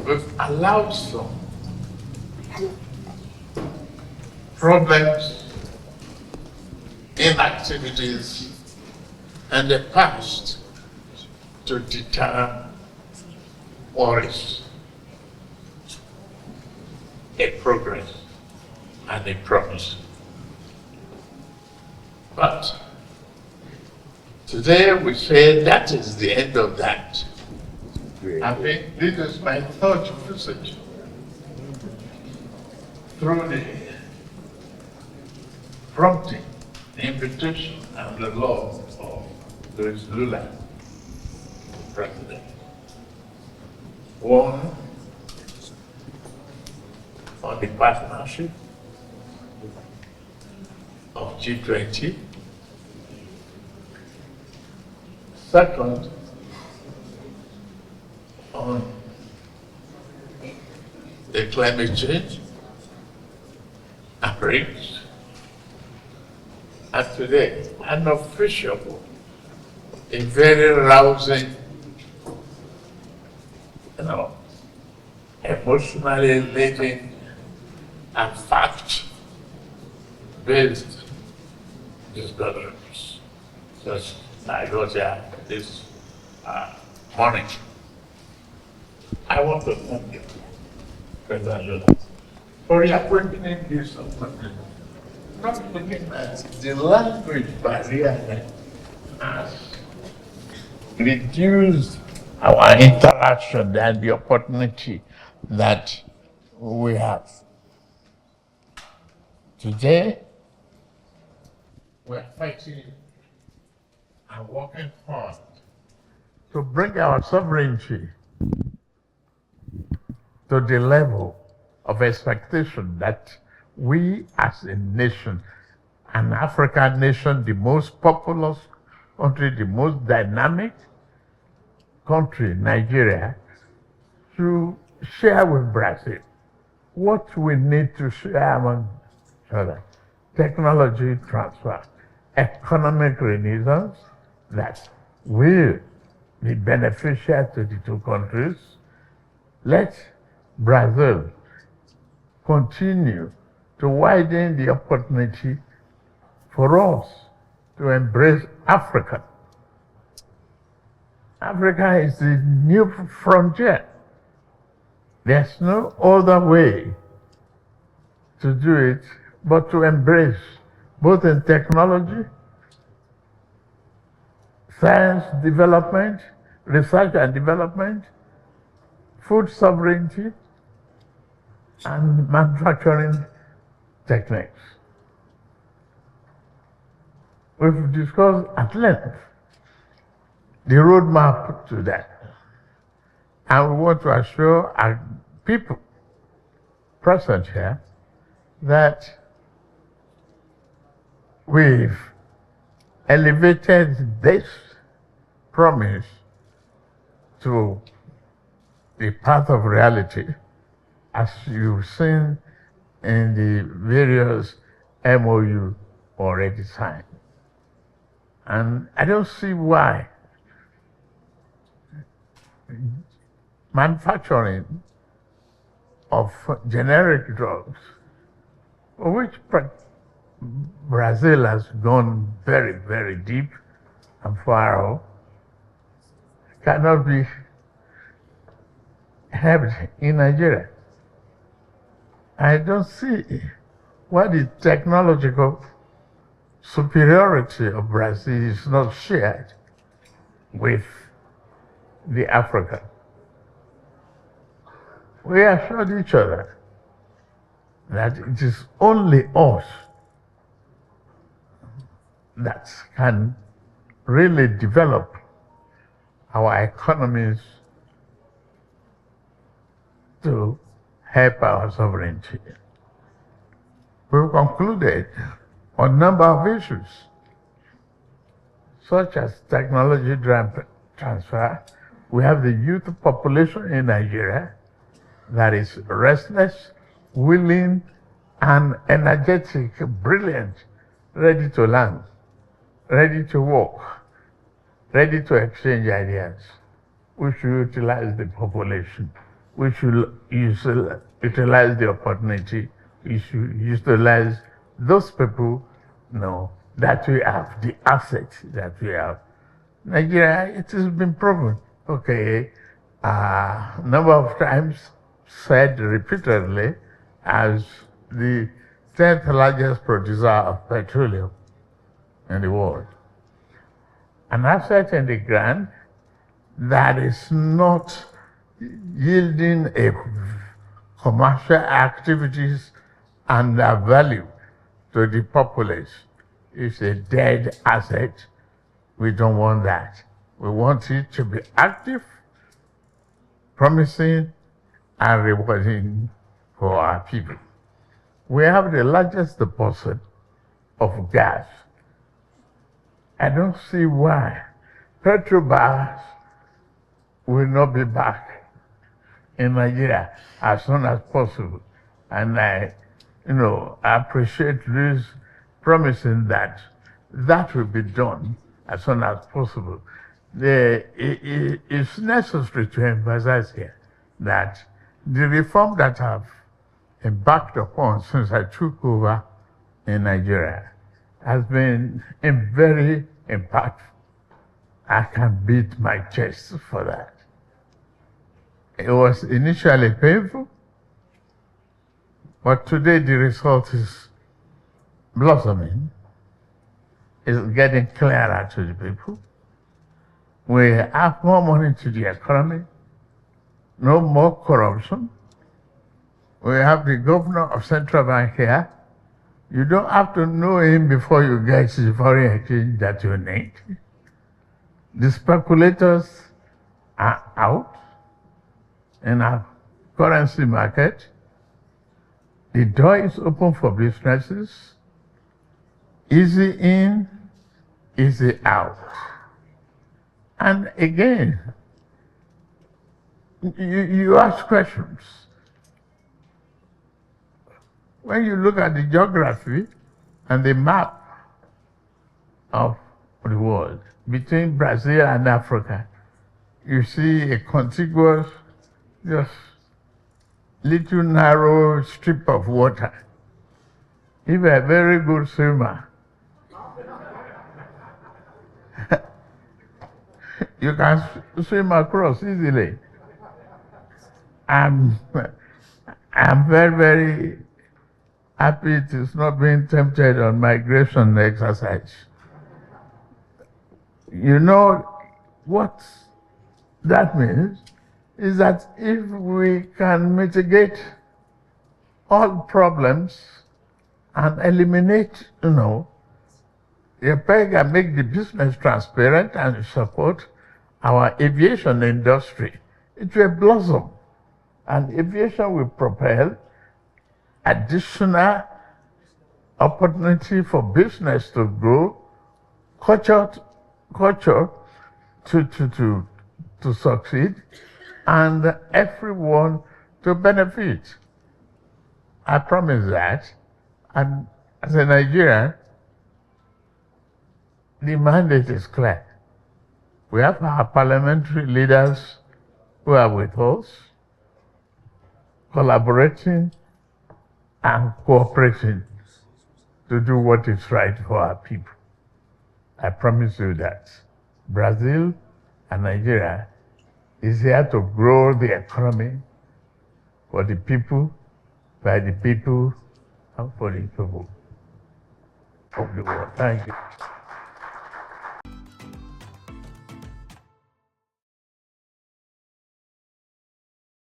we've allowed some problems, inactivities in the past to deter worries, a progress and a promise. But today we say that is the end of that. I think this is my third visit through the prompting, the invitation and the law of Louis Lula, President. One, on the partnership of G20. Second, on the climate change approach. And today, an official, a very rousing, emotionally leading and fact-based discussions. Just I got here this morning. I want to thank you, President Lula, for reacquainting this appointment. Not looking at the language barrier that has reduced our interaction and the opportunity that we have. Today, we're fighting and working hard to bring our sovereignty to the level of expectation that we as a nation, an African nation, the most populous country, the most dynamic country, Nigeria, to share with Brazil what we need to share among each other. Technology transfer, economic renaissance that will be beneficial to the two countries. Let Brazil continue to widen the opportunity for us to embrace Africa. Africa is the new frontier. There's no other way to do it but to embrace, both in technology, science development, research and development, food sovereignty, and manufacturing techniques. We've discussed at length the roadmap to that. And we want to assure our people present here that we've elevated this promise to the path of reality, as you've seen in the various MOU already signed. And I don't see why manufacturing of generic drugs, for which Brazil has gone very, very deep and far out, cannot be helped in Nigeria. I don't see why the technological superiority of Brazil is not shared with the African. We assured each other that it is only us that can really develop our economies to help our sovereignty. We've concluded on a number of issues, such as technology transfer. We have the youth population in Nigeria that is restless, willing, and energetic, brilliant, ready to learn, ready to work, ready to exchange ideas. We should utilize the population we should utilize the opportunity. We should utilize those people, that we have, the assets that we have. Nigeria, it has been proven. Okay, number of times said repeatedly as the 10th largest producer of petroleum in the world. An asset in the ground that is not yielding a commercial activities and value to the populace is a dead asset. We don't want that. We want it to be active, promising, and rewarding for our people. We have the largest deposit of gas. I don't see why Petrobras will not be back in Nigeria as soon as possible. And I appreciate this promising that will be done as soon as possible. It's necessary to emphasize here that the reform that I've embarked upon since I took over in Nigeria has been very impactful. I can beat my chest for that. It was initially painful, but today the result is blossoming. It's getting clearer to the people. We have more money to the economy, no more corruption. We have the governor of Central Bank here. You don't have to know him before you get the foreign exchange that you need. The speculators are out in our currency market. The door is open for businesses. Easy in, easy out. And again, you ask questions. When you look at the geography and the map of the world between Brazil and Africa, you see a contiguous, just little narrow strip of water. If you're a very good swimmer, you can swim across easily. I'm very, very happy it is not being tempted on migration exercise. You know what that means is that if we can mitigate all problems and eliminate, the peg and make the business transparent and support our aviation industry, it will blossom. And aviation will propel additional opportunity for business to grow, culture to succeed, and everyone to benefit. I promise that. And as a Nigerian, the mandate is clear. We have our parliamentary leaders who are with us, collaborating and cooperating to do what is right for our people. I promise you that Brazil and Nigeria is here to grow the economy for the people, by the people, and for the people of the world. Thank you.